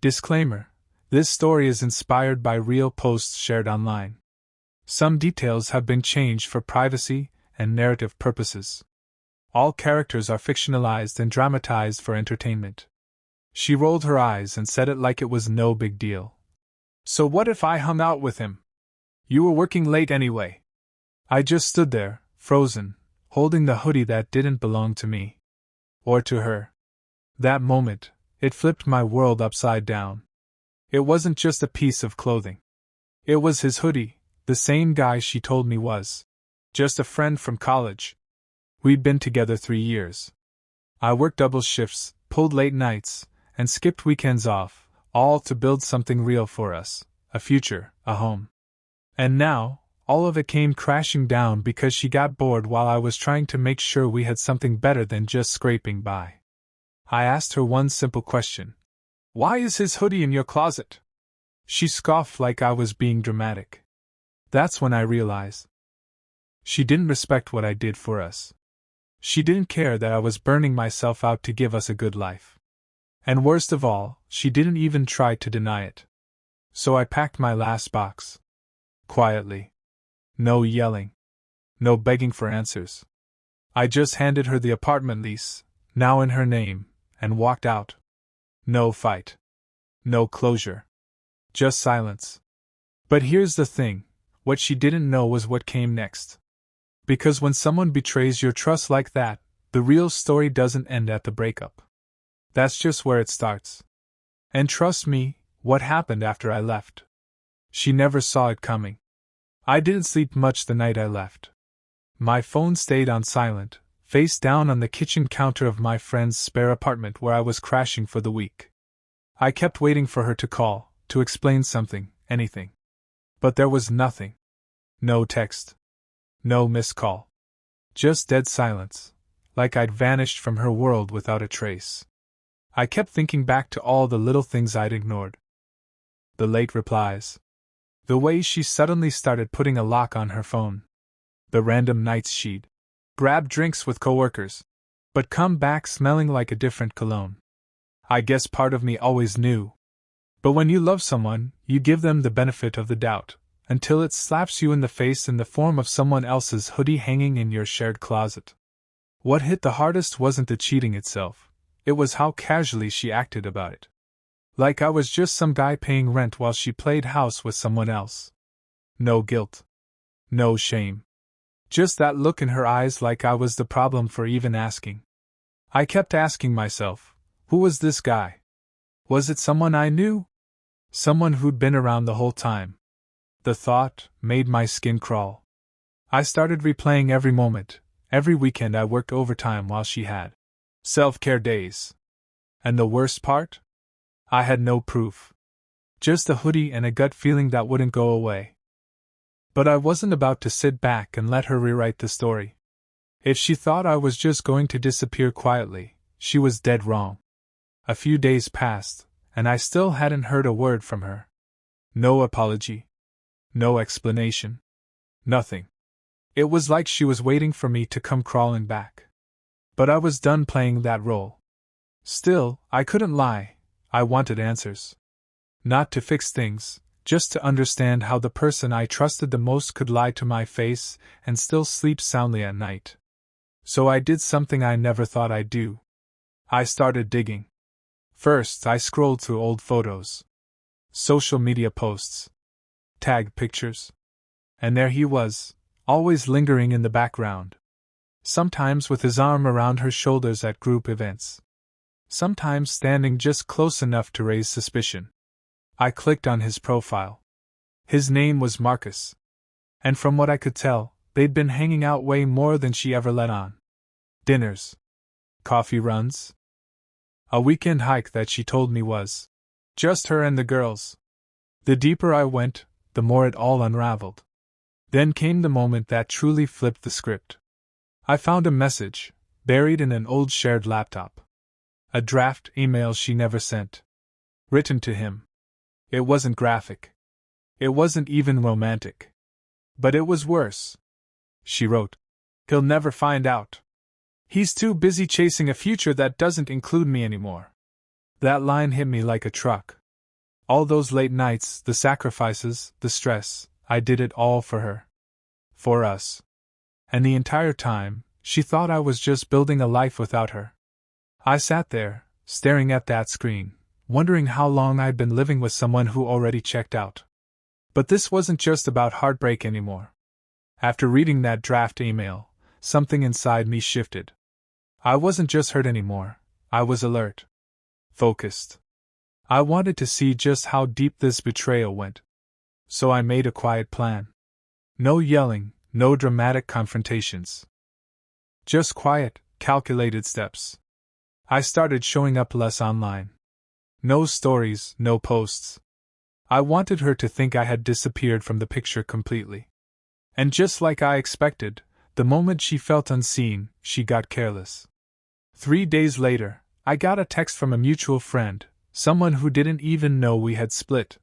Disclaimer: this story is inspired by real posts shared online. Some details have been changed for privacy and narrative purposes. All characters are fictionalized and dramatized for entertainment. She rolled her eyes and said it like it was no big deal. So what if I hung out with him? You were working late anyway. I just stood there, frozen, holding the hoodie that didn't belong to me. Or to her. That moment, it flipped my world upside down. It wasn't just a piece of clothing. It was his hoodie, the same guy she told me was just a friend from college. We'd been together 3 years. I worked double shifts, pulled late nights, and skipped weekends off, all to build something real for us, a future, a home. And now, all of it came crashing down because she got bored while I was trying to make sure we had something better than just scraping by. I asked her one simple question. Why is his hoodie in your closet? She scoffed like I was being dramatic. That's when I realized. She didn't respect what I did for us. She didn't care that I was burning myself out to give us a good life. And worst of all, she didn't even try to deny it. So I packed my last box. Quietly. No yelling. No begging for answers. I just handed her the apartment lease, now in her name, and walked out. No fight. No closure. Just silence. But here's the thing, what she didn't know was what came next. Because when someone betrays your trust like that, the real story doesn't end at the breakup. That's just where it starts. And trust me, what happened after I left? She never saw it coming. I didn't sleep much the night I left. My phone stayed on silent, face down on the kitchen counter of my friend's spare apartment where I was crashing for the week. I kept waiting for her to call, to explain something, anything. But there was nothing. No text. No missed call. Just dead silence, like I'd vanished from her world without a trace. I kept thinking back to all the little things I'd ignored. The late replies. The way she suddenly started putting a lock on her phone. The random nights she'd grab drinks with coworkers, but come back smelling like a different cologne. I guess part of me always knew. But when you love someone, you give them the benefit of the doubt, until it slaps you in the face in the form of someone else's hoodie hanging in your shared closet. What hit the hardest wasn't the cheating itself, it was how casually she acted about it. Like I was just some guy paying rent while she played house with someone else. No guilt. No shame. Just that look in her eyes like I was the problem for even asking. I kept asking myself, who was this guy? Was it someone I knew? Someone who'd been around the whole time? The thought made my skin crawl. I started replaying every moment. Every weekend I worked overtime while she had self-care days. And the worst part? I had no proof. Just a hoodie and a gut feeling that wouldn't go away. But I wasn't about to sit back and let her rewrite the story. If she thought I was just going to disappear quietly, she was dead wrong. A few days passed, and I still hadn't heard a word from her. No apology. No explanation. Nothing. It was like she was waiting for me to come crawling back. But I was done playing that role. Still, I couldn't lie. I wanted answers. Not to fix things, just to understand how the person I trusted the most could lie to my face and still sleep soundly at night. So I did something I never thought I'd do. I started digging. First, I scrolled through old photos, social media posts, tagged pictures. And there he was, always lingering in the background. Sometimes with his arm around her shoulders at group events. Sometimes standing just close enough to raise suspicion. I clicked on his profile. His name was Marcus. And from what I could tell, they'd been hanging out way more than she ever let on. Dinners. Coffee runs. A weekend hike that she told me was just her and the girls. The deeper I went, the more it all unraveled. Then came the moment that truly flipped the script. I found a message, buried in an old shared laptop. A draft email she never sent. Written to him. It wasn't graphic. It wasn't even romantic. But it was worse. She wrote, "He'll never find out. He's too busy chasing a future that doesn't include me anymore." That line hit me like a truck. All those late nights, the sacrifices, the stress, I did it all for her. For us. And the entire time, she thought I was just building a life without her. I sat there, staring at that screen, wondering how long I'd been living with someone who already checked out. But this wasn't just about heartbreak anymore. After reading that draft email, something inside me shifted. I wasn't just hurt anymore, I was alert. Focused. I wanted to see just how deep this betrayal went. So I made a quiet plan. No yelling, no dramatic confrontations. Just quiet, calculated steps. I started showing up less online. No stories, no posts. I wanted her to think I had disappeared from the picture completely. And just like I expected, the moment she felt unseen, she got careless. 3 days later, I got a text from a mutual friend, someone who didn't even know we had split.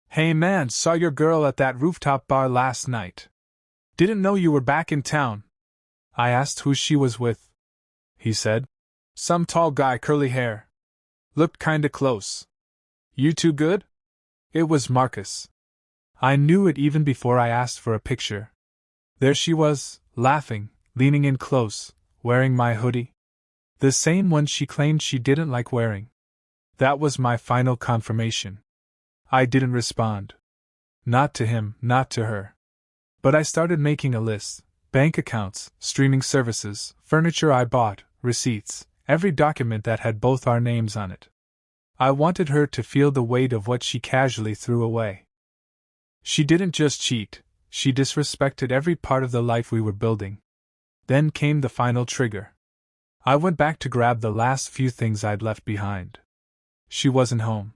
"Hey man, saw your girl at that rooftop bar last night. Didn't know you were back in town." I asked who she was with. He said, "Some tall guy, curly hair. Looked kinda close. You two good?" It was Marcus. I knew it even before I asked for a picture. There she was, laughing, leaning in close, wearing my hoodie. The same one she claimed she didn't like wearing. That was my final confirmation. I didn't respond. Not to him, not to her. But I started making a list: bank accounts, streaming services, furniture I bought, receipts, every document that had both our names on it. I wanted her to feel the weight of what she casually threw away. She didn't just cheat, she disrespected every part of the life we were building. Then came the final trigger. I went back to grab the last few things I'd left behind. She wasn't home.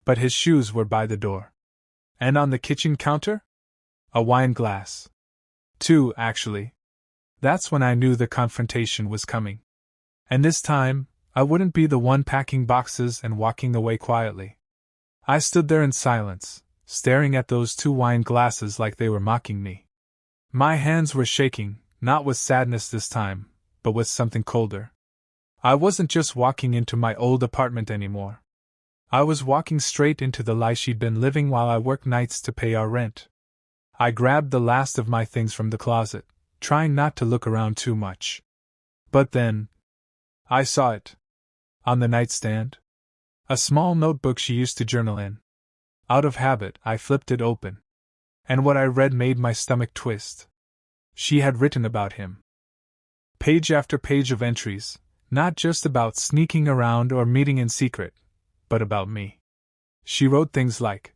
But his shoes were by the door. And on the kitchen counter? A wine glass. 2, actually. That's when I knew the confrontation was coming. And this time, I wouldn't be the one packing boxes and walking away quietly. I stood there in silence, staring at those 2 wine glasses like they were mocking me. My hands were shaking, not with sadness this time, but with something colder. I wasn't just walking into my old apartment anymore. I was walking straight into the lie she'd been living while I worked nights to pay our rent. I grabbed the last of my things from the closet, trying not to look around too much. But then, I saw it. On the nightstand. A small notebook she used to journal in. Out of habit, I flipped it open. And what I read made my stomach twist. She had written about him. Page after page of entries, not just about sneaking around or meeting in secret, but about me. She wrote things like,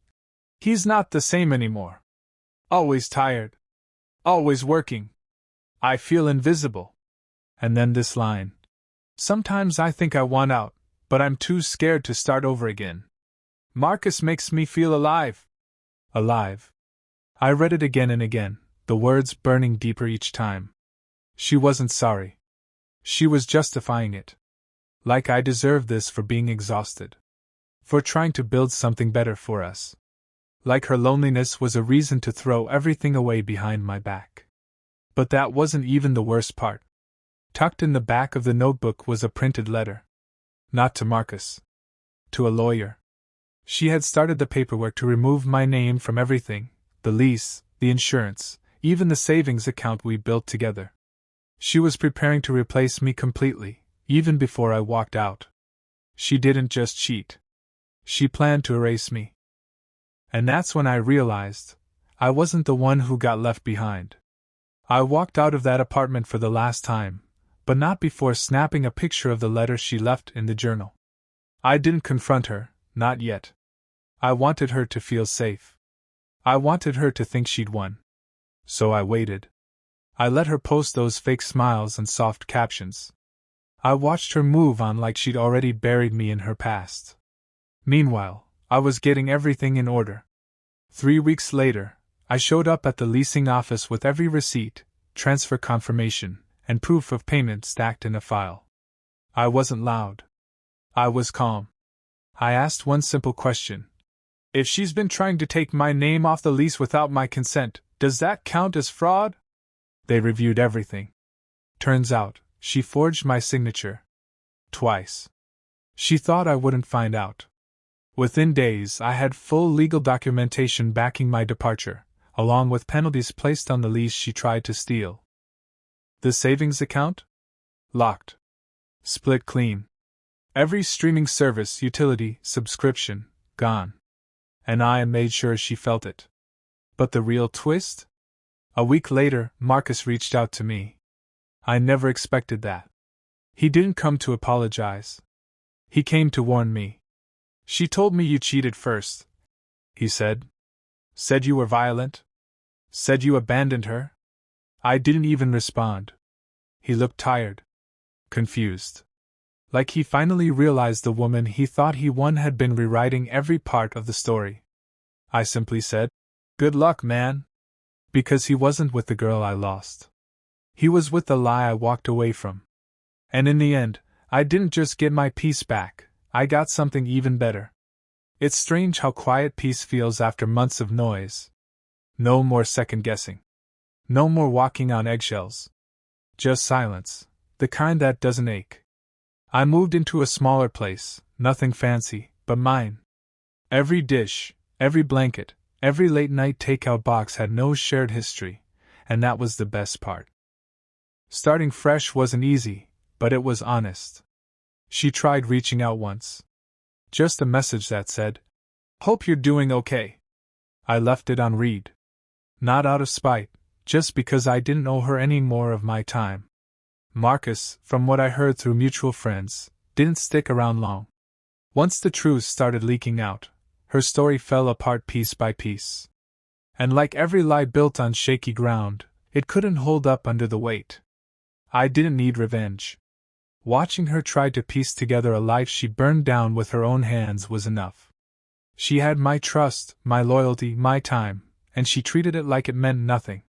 "He's not the same anymore. Always tired. Always working. I feel invisible." And then this line. "Sometimes I think I want out, but I'm too scared to start over again. Marcus makes me feel alive." Alive. I read it again and again, the words burning deeper each time. She wasn't sorry. She was justifying it. Like I deserved this for being exhausted. For trying to build something better for us. Like her loneliness was a reason to throw everything away behind my back. But that wasn't even the worst part. Tucked in the back of the notebook was a printed letter. Not to Marcus. To a lawyer. She had started the paperwork to remove my name from everything: the lease, the insurance, even the savings account we built together. She was preparing to replace me completely, even before I walked out. She didn't just cheat. She planned to erase me. And that's when I realized I wasn't the one who got left behind. I walked out of that apartment for the last time, but not before snapping a picture of the letter she left in the journal. I didn't confront her, not yet. I wanted her to feel safe. I wanted her to think she'd won. So I waited. I let her post those fake smiles and soft captions. I watched her move on like she'd already buried me in her past. Meanwhile, I was getting everything in order. 3 weeks later, I showed up at the leasing office with every receipt, transfer confirmation, and proof of payment stacked in a file. I wasn't loud. I was calm. I asked one simple question. "If she's been trying to take my name off the lease without my consent, does that count as fraud?" They reviewed everything. Turns out, she forged my signature. Twice. She thought I wouldn't find out. Within days, I had full legal documentation backing my departure, along with penalties placed on the lease she tried to steal. The savings account? Locked. Split clean. Every streaming service, utility, subscription, gone. And I made sure she felt it. But the real twist? A week later, Marcus reached out to me. I never expected that. He didn't come to apologize. He came to warn me. She told me you cheated first, he said. Said you were violent. Said you abandoned her. I didn't even respond. He looked tired. Confused. Like he finally realized the woman he thought he won had been rewriting every part of the story. I simply said, "Good luck, man." Because he wasn't with the girl I lost. He was with the lie I walked away from. And in the end, I didn't just get my peace back, I got something even better. It's strange how quiet peace feels after months of noise. No more second guessing. No more walking on eggshells. Just silence, the kind that doesn't ache. I moved into a smaller place, nothing fancy, but mine. Every dish, every blanket, every late-night takeout box had no shared history, and that was the best part. Starting fresh wasn't easy, but it was honest. She tried reaching out once. Just a message that said, "Hope you're doing okay." I left it on read. Not out of spite, just because I didn't owe her any more of my time. Marcus, from what I heard through mutual friends, didn't stick around long. Once the truth started leaking out, her story fell apart piece by piece. And like every lie built on shaky ground, it couldn't hold up under the weight. I didn't need revenge. Watching her try to piece together a life she burned down with her own hands was enough. She had my trust, my loyalty, my time, and she treated it like it meant nothing.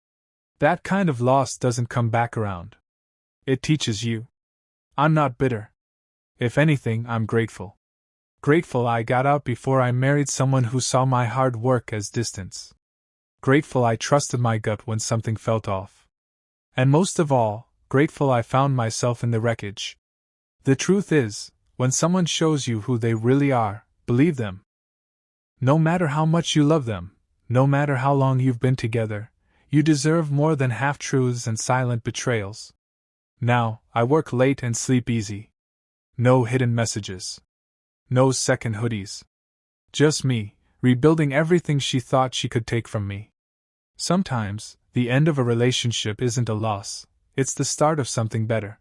That kind of loss doesn't come back around. It teaches you. I'm not bitter. If anything, I'm grateful. Grateful I got out before I married someone who saw my hard work as distance. Grateful I trusted my gut when something felt off. And most of all, grateful I found myself in the wreckage. The truth is, when someone shows you who they really are, believe them. No matter how much you love them, no matter how long you've been together, you deserve more than half-truths and silent betrayals. Now, I work late and sleep easy. No hidden messages. No second hoodies. Just me, rebuilding everything she thought she could take from me. Sometimes, the end of a relationship isn't a loss, it's the start of something better.